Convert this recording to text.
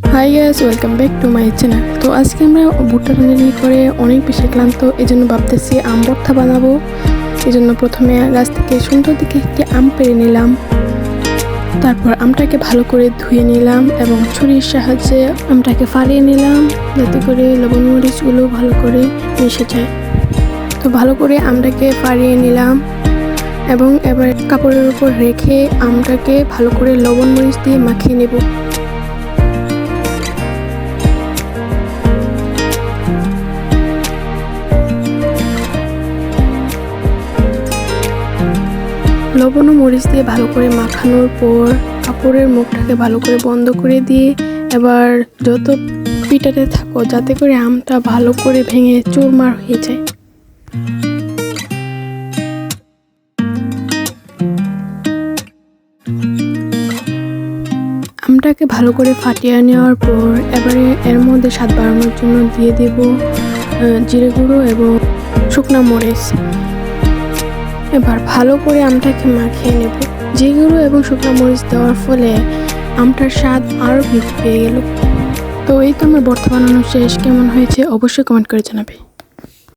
Hi guys, welcome back to my channel. তো আজকে আমরা ভুট্টা রান্না করে অনেক বেশি ক্লান্ত, এই জন্য ভাবতেছি আম ভর্তা বানাবো। এই জন্য প্রথমে গাছ থেকে সুন্দর দিকে একটি আম পেড়ে নিলাম। তারপর আমটাকে ভালো করে ধুয়ে নিলাম এবং ছুরির সাহায্যে আমটাকে ফালিয়ে নিলাম, যাতে করে লবণ মরিচগুলো ভালো করে মিশে যায়। তো ভালো করে আমটাকে ফালিয়ে নিলাম এবং এবার কাপড়ের উপর রেখে আমটাকে ভালো করে লবণ মরিচ দিয়ে মাখিয়ে নেব। লবণ ও মরিচ দিয়ে ভালো করে মাখানোর পর কাপড়ের মুখটাকে ভালো করে বন্ধ করে দিয়ে এবার যত পিটাতে থাকো, যাতে করে আমটা ভালো করে ভেঙে চুরমার হয়ে যায়। আমটাকে ভালো করে ফাটিয়ে নেওয়ার পর এবারে এর মধ্যে স্বাদ বাড়ানোর জন্য দিয়ে দেব জিরে গুঁড়ো এবং শুকনো মরিচ। এবার ভালো করে আমটাকে মাখিয়ে নেব। জিরে গুঁড়ো এবং শুকনো মরিচ দেওয়ার ফলে আমটার স্বাদ আরও বৃদ্ধি পেয়ে গেল। তো এই তো আমার ভর্তা বানানো শেষ। কেমন হয়েছে অবশ্যই কমেন্ট করে জানাবে।